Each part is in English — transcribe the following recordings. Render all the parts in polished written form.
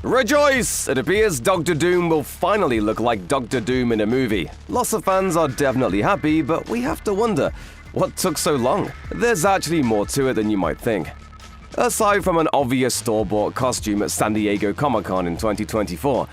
Rejoice! It appears Doctor Doom will finally look like Doctor Doom in a movie. Lots of fans are definitely happy, but we have to wonder, what took so long? There's actually more to it than you might think. Aside from an obvious store-bought costume at San Diego Comic-Con in 2024,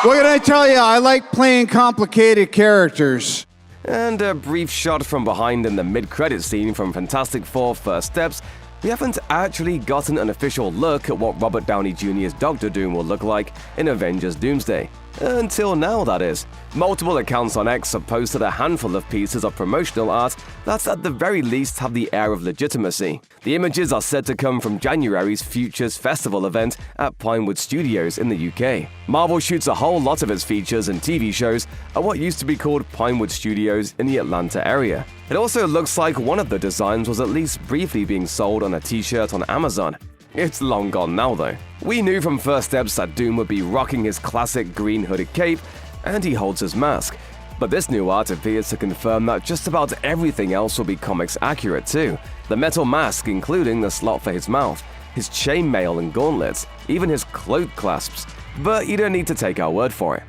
what can I tell you? I like playing complicated characters. And a brief shot from behind in the mid-credit scene from Fantastic Four: First Steps, we haven't actually gotten an official look at what Robert Downey Jr.'s Doctor Doom will look like in Avengers Doomsday. Until now, that is. Multiple accounts on X have posted a handful of pieces of promotional art that at the very least have the air of legitimacy. The images are said to come from January's Futures Festival event at Pinewood Studios in the UK. Marvel shoots a whole lot of its features and TV shows at what used to be called Pinewood Studios in the Atlanta area. It also looks like one of the designs was at least briefly being sold on a t-shirt on Amazon. It's long gone now, though. We knew from First Steps that Doom would be rocking his classic green hooded cape, and he holds his mask. But this new art appears to confirm that just about everything else will be comics accurate too. The metal mask, including the slot for his mouth, his chainmail and gauntlets, even his cloak clasps. But you don't need to take our word for it.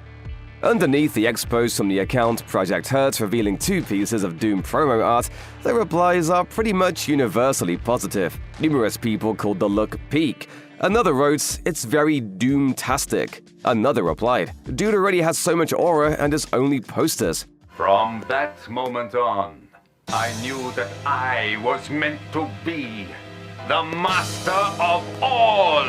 Underneath the X post from the account Project Hurt revealing 2 pieces of Doom promo art, the replies are pretty much universally positive. Numerous people called the look peak. Another wrote, "It's very Doom-tastic." Another replied, "Dude already has so much aura and it's only posters." From that moment on, I knew that I was meant to be the master of all.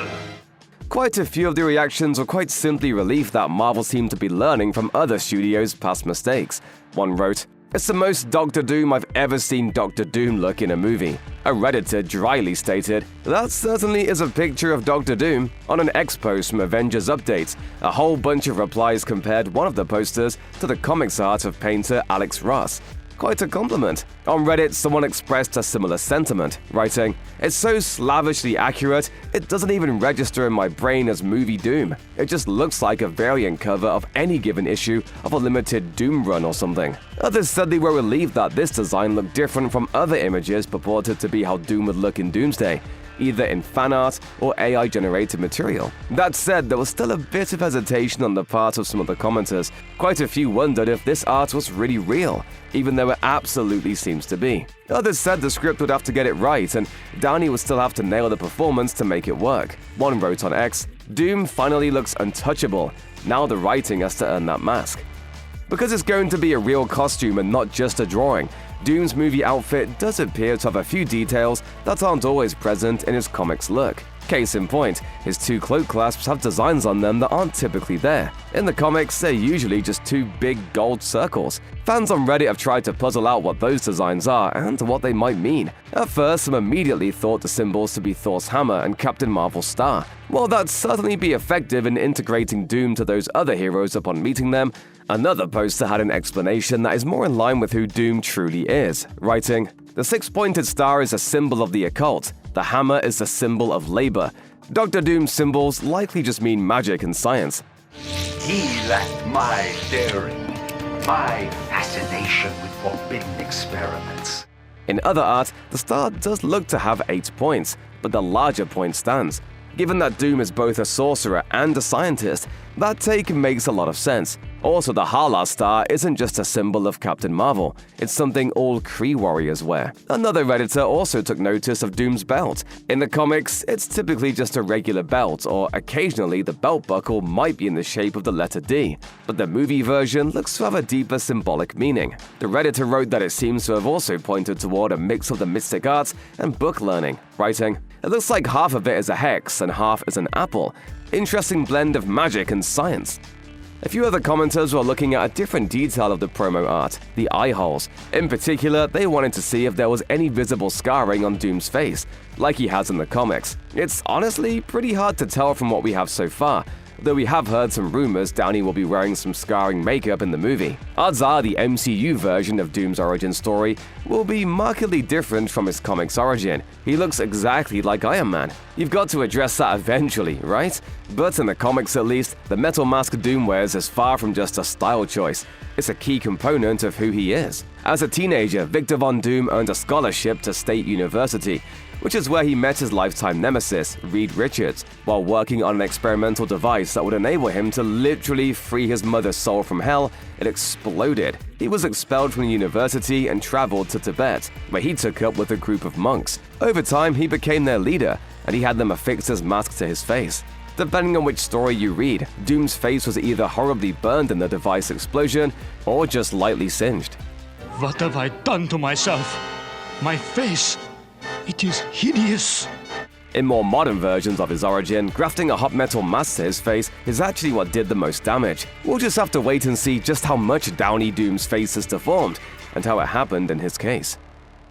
Quite a few of the reactions were quite simply relief that Marvel seemed to be learning from other studios' past mistakes. One wrote, "It's the most Doctor Doom I've ever seen Doctor Doom look in a movie." A Redditor dryly stated, "That certainly is a picture of Doctor Doom." On an X post from Avengers Updates, a whole bunch of replies compared one of the posters to the comics art of painter Alex Ross. Quite a compliment. On Reddit, someone expressed a similar sentiment, writing, "It's so slavishly accurate, it doesn't even register in my brain as movie Doom. It just looks like a variant cover of any given issue of a limited Doom run or something." Others said they were relieved that this design looked different from other images purported to be how Doom would look in Doomsday, either in fan art or AI-generated material. That said, there was still a bit of hesitation on the part of some of the commenters. Quite a few wondered if this art was really real, even though it absolutely seems to be. Others said the script would have to get it right, and Downey would still have to nail the performance to make it work. One wrote on X, "Doom finally looks untouchable. Now the writing has to earn that mask." Because it's going to be a real costume and not just a drawing, Doom's movie outfit does appear to have a few details that aren't always present in his comics look. Case in point, his 2 cloak clasps have designs on them that aren't typically there. In the comics, they're usually just 2 big gold circles. Fans on Reddit have tried to puzzle out what those designs are and what they might mean. At first, some immediately thought the symbols to be Thor's hammer and Captain Marvel's star. While that'd certainly be effective in integrating Doom to those other heroes upon meeting them, another poster had an explanation that is more in line with who Doom truly is, writing, "The 6-pointed star is a symbol of the occult. The hammer is the symbol of labor. Dr. Doom's symbols likely just mean magic and science." He lacked my daring, my fascination with forbidden experiments. In other art, the star does look to have 8 points, but the larger point stands. Given that Doom is both a sorcerer and a scientist, that take makes a lot of sense. Also, the Hala star isn't just a symbol of Captain Marvel, it's something all Kree warriors wear. Another Redditor also took notice of Doom's belt. In the comics, it's typically just a regular belt, or occasionally the belt buckle might be in the shape of the letter D, but the movie version looks to have a deeper symbolic meaning. The Redditor wrote that it seems to have also pointed toward a mix of the mystic arts and book learning, writing, "It looks like half of it is a hex and half is an apple. Interesting blend of magic and science." A few other commenters were looking at a different detail of the promo art, the eye holes. In particular, they wanted to see if there was any visible scarring on Doom's face, like he has in the comics. It's honestly pretty hard to tell from what we have so far, though we have heard some rumors Downey will be wearing some scarring makeup in the movie. Odds are the MCU version of Doom's origin story will be markedly different from his comics origin. He looks exactly like Iron Man. You've got to address that eventually, right? But in the comics at least, the metal mask Doom wears is far from just a style choice. It's a key component of who he is. As a teenager, Victor Von Doom earned a scholarship to State University, which is where he met his lifetime nemesis, Reed Richards, while working on an experimental device that would enable him to literally free his mother's soul from hell. It exploded. He was expelled from the university and traveled to Tibet, where he took up with a group of monks. Over time, he became their leader, and he had them affix his mask to his face. Depending on which story you read, Doom's face was either horribly burned in the device explosion or just lightly singed. What have I done to myself? My face, it is hideous. In more modern versions of his origin, grafting a hot metal mask to his face is actually what did the most damage. We'll just have to wait and see just how much Downey Doom's face is deformed, and how it happened in his case.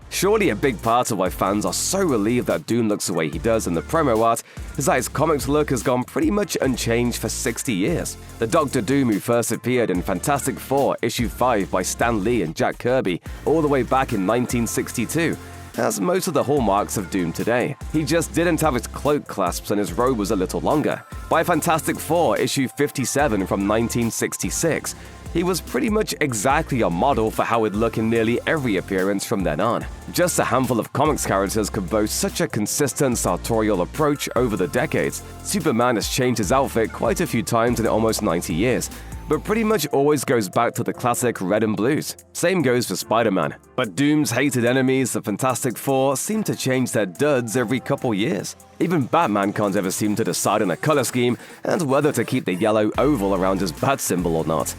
Surely a big part of why fans are so relieved that Doom looks the way he does in the promo art is that his comics look has gone pretty much unchanged for 60 years. The Doctor Doom who first appeared in Fantastic Four issue 5 by Stan Lee and Jack Kirby all the way back in 1962 has most of the hallmarks of Doom today. He just didn't have his cloak clasps and his robe was a little longer. By Fantastic Four issue 57 from 1966, he was pretty much exactly a model for how he'd look in nearly every appearance from then on. Just a handful of comics characters could boast such a consistent sartorial approach over the decades. Superman has changed his outfit quite a few times in almost 90 years, but pretty much always goes back to the classic red and blues. Same goes for Spider-Man. But Doom's hated enemies, the Fantastic Four, seem to change their duds every couple years. Even Batman can't ever seem to decide on a color scheme and whether to keep the yellow oval around his bat symbol or not.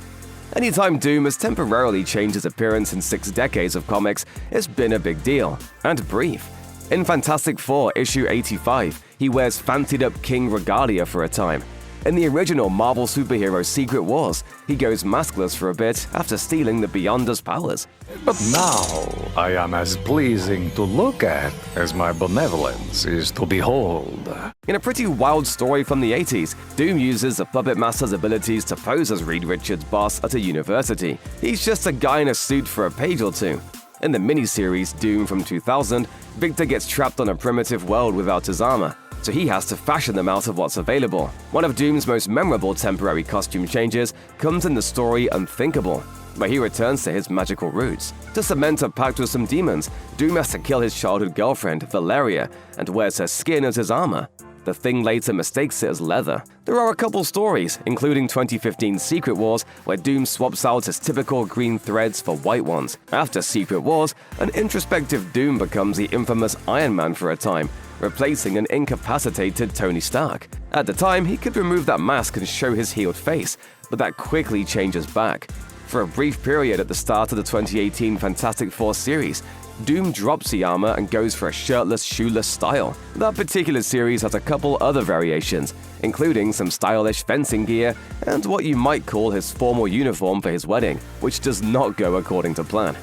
Anytime Doom has temporarily changed his appearance in 6 decades of comics, it's been a big deal, and brief. In Fantastic Four issue 85, he wears fancied-up King regalia for a time. In the original Marvel superhero Secret Wars, he goes maskless for a bit after stealing the Beyonder's powers. But now I am as pleasing to look at as my benevolence is to behold. In a pretty wild story from the 80s, Doom uses the Puppet Master's abilities to pose as Reed Richards' boss at a university. He's just a guy in a suit for a page or two. In the miniseries Doom from 2000, Victor gets trapped on a primitive world without his armor, so he has to fashion them out of what's available. One of Doom's most memorable temporary costume changes comes in the story Unthinkable, where he returns to his magical roots. To cement a pact with some demons, Doom has to kill his childhood girlfriend, Valeria, and wears her skin as his armor. The Thing later mistakes it as leather. There are a couple stories, including 2015's Secret Wars, where Doom swaps out his typical green threads for white ones. After Secret Wars, an introspective Doom becomes the infamous Iron Man for a time, replacing an incapacitated Tony Stark. At the time, he could remove that mask and show his healed face, but that quickly changes back. For a brief period at the start of the 2018 Fantastic Four series, Doom drops the armor and goes for a shirtless, shoeless style. That particular series has a couple other variations, including some stylish fencing gear and what you might call his formal uniform for his wedding, which does not go according to plan.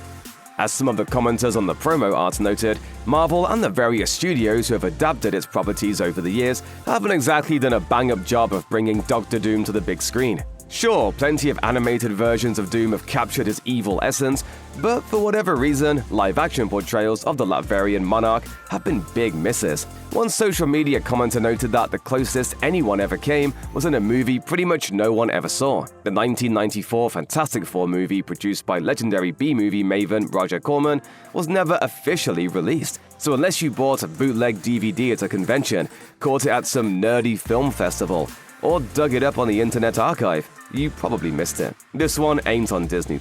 As some of the commenters on the promo art noted, Marvel and the various studios who have adapted its properties over the years haven't exactly done a bang-up job of bringing Doctor Doom to the big screen. Sure, plenty of animated versions of Doom have captured his evil essence, but for whatever reason, live-action portrayals of the Latverian monarch have been big misses. One social media commenter noted that the closest anyone ever came was in a movie pretty much no one ever saw. The 1994 Fantastic Four movie, produced by legendary B-movie maven Roger Corman, was never officially released. So unless you bought a bootleg DVD at a convention, caught it at some nerdy film festival, or dug it up on the Internet Archive, you probably missed it. This one ain't on Disney+.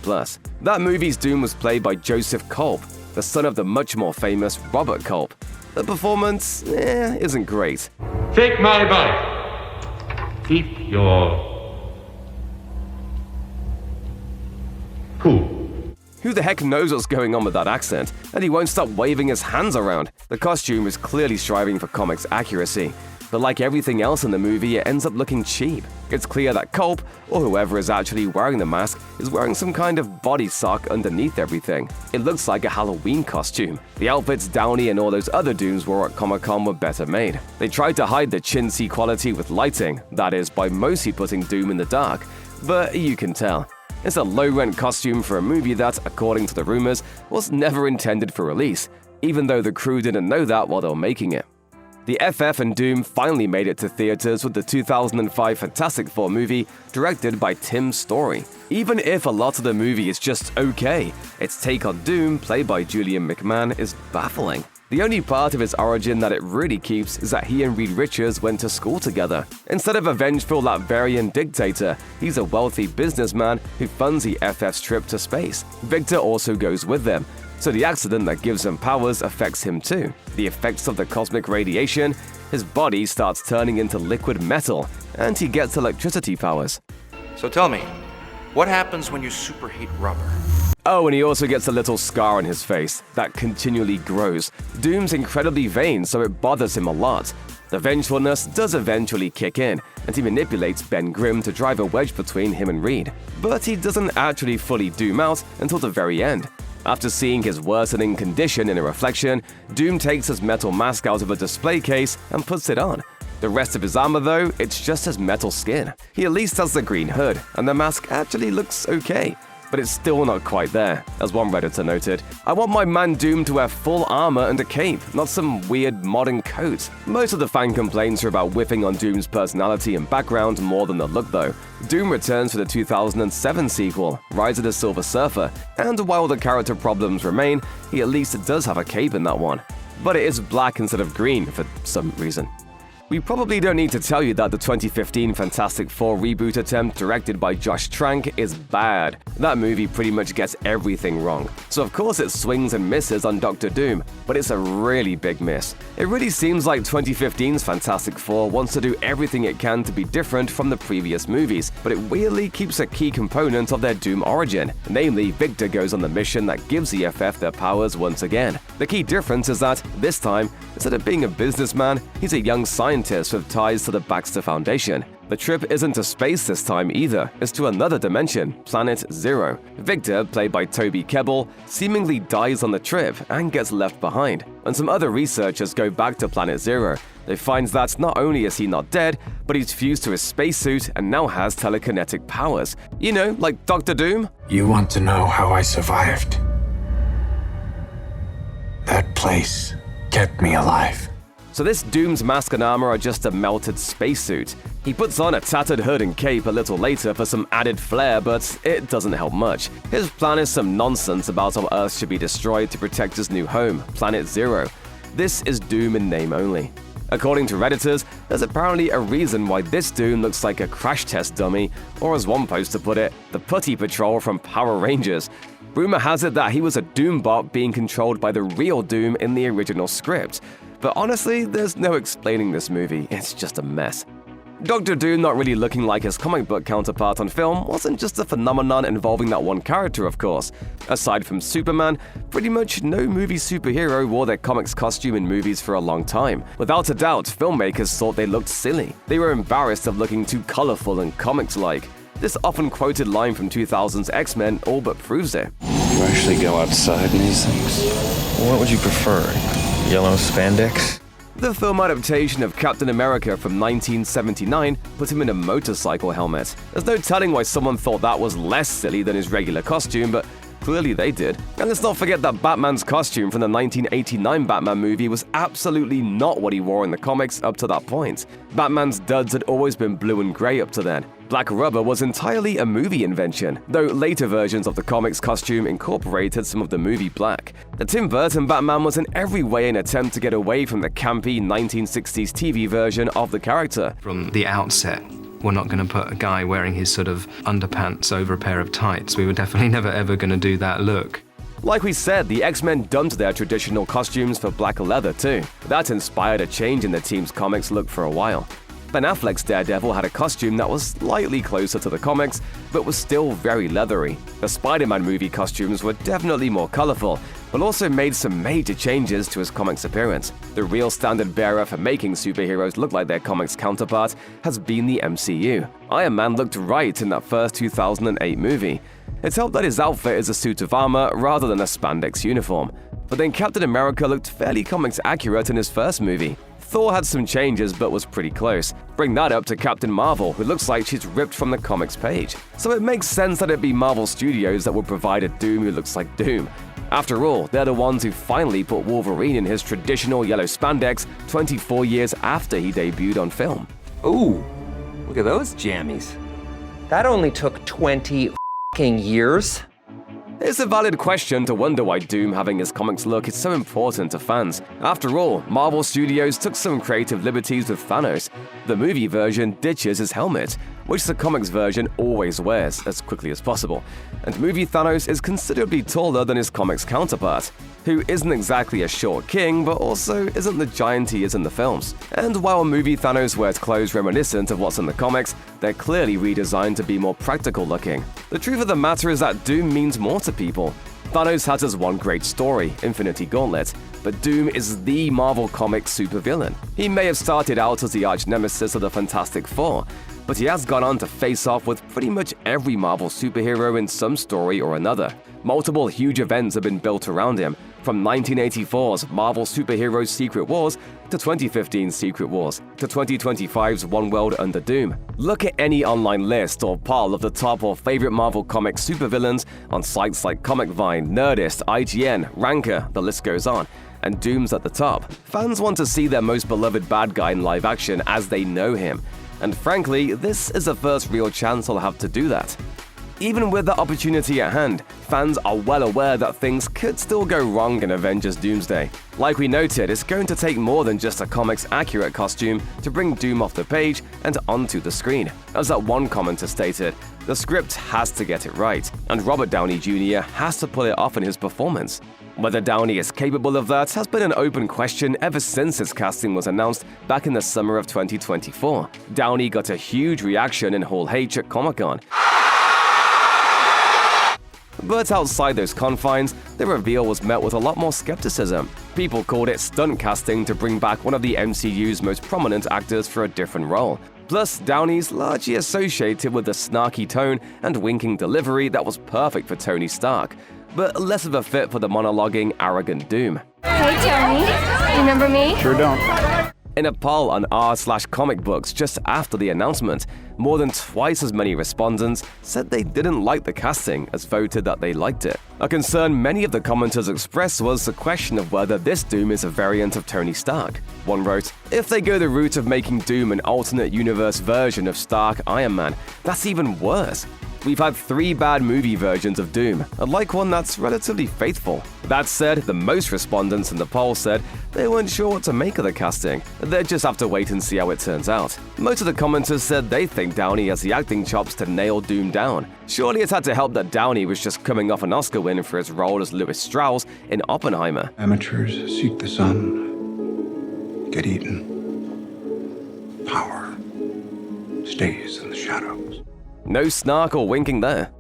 That movie's Doom was played by Joseph Culp, the son of the much more famous Robert Culp. The performance, isn't great. Take my advice. Keep your cool. Who the heck knows what's going on with that accent? And he won't stop waving his hands around. The costume is clearly striving for comics accuracy, but like everything else in the movie, it ends up looking cheap. It's clear that Culp, or whoever is actually wearing the mask, is wearing some kind of body sock underneath everything. It looks like a Halloween costume. The outfits Downey and all those other Dooms wore at Comic-Con were better made. They tried to hide the chintzy quality with lighting, that is, by mostly putting Doom in the dark, but you can tell. It's a low-rent costume for a movie that, according to the rumors, was never intended for release, even though the crew didn't know that while they were making it. The FF and Doom finally made it to theaters with the 2005 Fantastic Four movie, directed by Tim Story. Even if a lot of the movie is just okay, its take on Doom, played by Julian McMahon, is baffling. The only part of his origin that it really keeps is that he and Reed Richards went to school together. Instead of a vengeful Latvian dictator, he's a wealthy businessman who funds the FF's trip to space. Victor also goes with them, so the accident that gives him powers affects him too. The effects of the cosmic radiation, his body starts turning into liquid metal, and he gets electricity powers. So tell me, what happens when you superheat rubber? Oh, and he also gets a little scar on his face that continually grows. Doom's incredibly vain, so it bothers him a lot. The vengefulness does eventually kick in, and he manipulates Ben Grimm to drive a wedge between him and Reed. But he doesn't actually fully doom out until the very end. After seeing his worsening condition in a reflection, Doom takes his metal mask out of a display case and puts it on. The rest of his armor, though, it's just his metal skin. He at least has the green hood, and the mask actually looks okay. But it's still not quite there. As one Redditor noted, "I want my man Doom to wear full armor and a cape, not some weird modern coat." Most of the fan complaints are about whiffing on Doom's personality and background more than the look though. Doom returns for the 2007 sequel, Rise of the Silver Surfer, and while the character problems remain, he at least does have a cape in that one. But it is black instead of green for some reason. We probably don't need to tell you that the 2015 Fantastic Four reboot attempt directed by Josh Trank is bad. That movie pretty much gets everything wrong. So of course it swings and misses on Doctor Doom, but it's a really big miss. It really seems like 2015's Fantastic Four wants to do everything it can to be different from the previous movies, but it weirdly keeps a key component of their Doom origin. Namely, Victor goes on the mission that gives the FF their powers once again. The key difference is that, this time, instead of being a businessman, he's a young scientist with ties to the Baxter Foundation. The trip isn't to space this time either, it's to another dimension, Planet Zero. Victor, played by Toby Kebbell, seemingly dies on the trip and gets left behind. When some other researchers go back to Planet Zero, they find that not only is he not dead, but he's fused to his spacesuit and now has telekinetic powers. You know, like Doctor Doom? You want to know how I survived? That place kept me alive. So this Doom's mask and armor are just a melted spacesuit. He puts on a tattered hood and cape a little later for some added flair, but it doesn't help much. His plan is some nonsense about how Earth should be destroyed to protect his new home, Planet Zero. This is Doom in name only. According to Redditors, there's apparently a reason why this Doom looks like a crash test dummy, or as one poster put it, the Putty Patrol from Power Rangers. Rumor has it that he was a Doombot being controlled by the real Doom in the original script. But honestly, there's no explaining this movie, it's just a mess. Doctor Doom not really looking like his comic book counterpart on film wasn't just a phenomenon involving that one character, of course. Aside from Superman, pretty much no movie superhero wore their comics costume in movies for a long time. Without a doubt, filmmakers thought they looked silly. They were embarrassed of looking too colorful and comics-like. This often quoted line from 2000's X-Men all but proves it. You actually go outside in these things? What would you prefer? Yellow spandex? The film adaptation of Captain America from 1979 put him in a motorcycle helmet. There's no telling why someone thought that was less silly than his regular costume, but clearly they did. And let's not forget that Batman's costume from the 1989 Batman movie was absolutely not what he wore in the comics up to that point. Batman's duds had always been blue and gray up to then. Black rubber was entirely a movie invention, though later versions of the comics costume incorporated some of the movie black. The Tim Burton Batman was in every way an attempt to get away from the campy 1960s TV version of the character. From the outset, we're not going to put a guy wearing his sort of underpants over a pair of tights. We were definitely never ever going to do that look. Like we said, the X-Men dumped their traditional costumes for black leather too. That inspired a change in the team's comics look for a while. Ben Affleck's Daredevil had a costume that was slightly closer to the comics, but was still very leathery. The Spider-Man movie costumes were definitely more colorful, but also made some major changes to his comics appearance. The real standard bearer for making superheroes look like their comics counterpart has been the MCU. Iron Man looked right in that first 2008 movie. It's helped that his outfit is a suit of armor rather than a spandex uniform. But then Captain America looked fairly comics accurate in his first movie. Thor had some changes but was pretty close. Bring that up to Captain Marvel, who looks like she's ripped from the comics page. So it makes sense that it'd be Marvel Studios that would provide a Doom who looks like Doom. After all, they're the ones who finally put Wolverine in his traditional yellow spandex 24 years after he debuted on film. Ooh, look at those jammies. That only took 20 years. It's a valid question to wonder why Doom having his comics look is so important to fans. After all, Marvel Studios took some creative liberties with Thanos. The movie version ditches his helmet, which the comics version always wears as quickly as possible. And movie Thanos is considerably taller than his comics counterpart, who isn't exactly a short king, but also isn't the giant he is in the films. And while movie Thanos wears clothes reminiscent of what's in the comics, they're clearly redesigned to be more practical looking. The truth of the matter is that Doom means more to people. Thanos has his one great story, Infinity Gauntlet, but Doom is the Marvel Comics supervillain. He may have started out as the arch-nemesis of the Fantastic Four, but he has gone on to face off with pretty much every Marvel superhero in some story or another. Multiple huge events have been built around him, from 1984's Marvel Superheroes Secret Wars to 2015's Secret Wars to 2025's One World Under Doom. Look at any online list or poll of the top or favorite Marvel Comics supervillains on sites like Comic Vine, Nerdist, IGN, Ranker, the list goes on, and Doom's at the top. Fans want to see their most beloved bad guy in live action as they know him, and frankly, this is the first real chance I'll have to do that. Even with the opportunity at hand, fans are well aware that things could still go wrong in Avengers Doomsday. Like we noted, it's going to take more than just a comics-accurate costume to bring Doom off the page and onto the screen. As that one commenter stated, the script has to get it right, and Robert Downey Jr. has to pull it off in his performance. Whether Downey is capable of that has been an open question ever since his casting was announced back in the summer of 2024. Downey got a huge reaction in Hall H at Comic-Con. But outside those confines, the reveal was met with a lot more skepticism. People called it stunt casting to bring back one of the MCU's most prominent actors for a different role. Plus, Downey's largely associated with the snarky tone and winking delivery that was perfect for Tony Stark, but less of a fit for the monologuing, arrogant Doom. Hey Tony, remember me? Sure don't. In a poll on r/comic books just after the announcement, more than twice as many respondents said they didn't like the casting as voted that they liked it. A concern many of the commenters expressed was the question of whether this Doom is a variant of Tony Stark. One wrote, "If they go the route of making Doom an alternate universe version of Stark Iron Man, that's even worse. We've had 3 bad movie versions of Doom. I'd like one that's relatively faithful." That said, the most respondents in the poll said they weren't sure what to make of the casting. They'd just have to wait and see how it turns out. Most of the commenters said they think Downey has the acting chops to nail Doom down. Surely it had to help that Downey was just coming off an Oscar win for his role as Louis Strauss in Oppenheimer. Amateurs seek the sun, get eaten. Power stays in the shadows. No snark or winking there.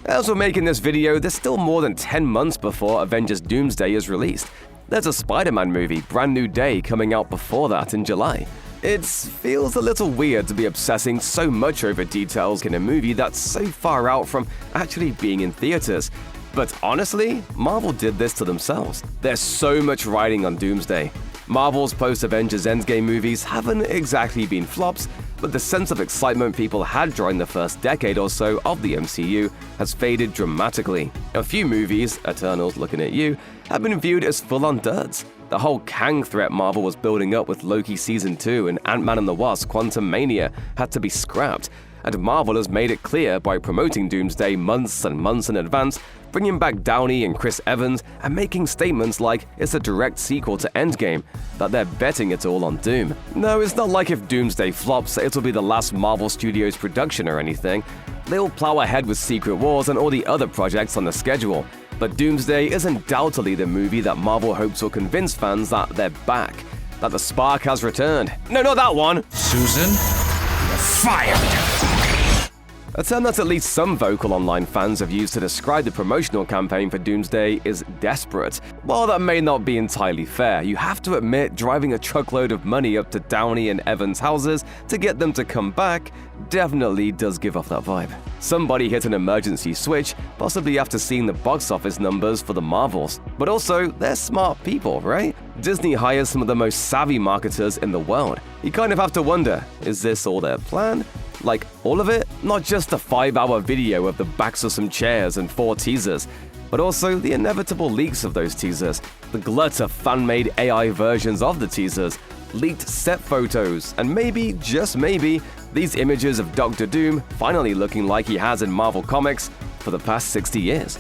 As we're making this video, there's still more than 10 months before Avengers Doomsday is released. There's a Spider-Man movie, Brand New Day, coming out before that in July. It feels a little weird to be obsessing so much over details in a movie that's so far out from actually being in theaters. But honestly, Marvel did this to themselves. There's so much riding on Doomsday. Marvel's post-Avengers Endgame movies haven't exactly been flops, but the sense of excitement people had during the first decade or so of the MCU has faded dramatically. A few movies, Eternals looking at you, have been viewed as full-on duds. The whole Kang threat Marvel was building up with Loki Season 2 and Ant-Man and the Wasp Quantumania had to be scrapped, and Marvel has made it clear by promoting Doomsday months and months in advance, bringing back Downey and Chris Evans and making statements like it's a direct sequel to Endgame, that they're betting it all on Doom. No, it's not like if Doomsday flops, it'll be the last Marvel Studios production or anything. They'll plow ahead with Secret Wars and all the other projects on the schedule. But Doomsday is undoubtedly the movie that Marvel hopes will convince fans that they're back, that the spark has returned. No, not that one! Susan, you're fired! A term that at least some vocal online fans have used to describe the promotional campaign for Doomsday is desperate. While that may not be entirely fair, you have to admit driving a truckload of money up to Downey and Evans' houses to get them to come back definitely does give off that vibe. Somebody hit an emergency switch, possibly after seeing the box office numbers for the Marvels. But also, they're smart people, right? Disney hires some of the most savvy marketers in the world. You kind of have to wonder, is this all their plan? Like, all of it? Not just a 5-hour video of the backs of some chairs and 4 teasers, but also the inevitable leaks of those teasers, the glut of fan-made AI versions of the teasers, leaked set photos, and maybe, just maybe, these images of Doctor Doom finally looking like he has in Marvel Comics for the past 60 years.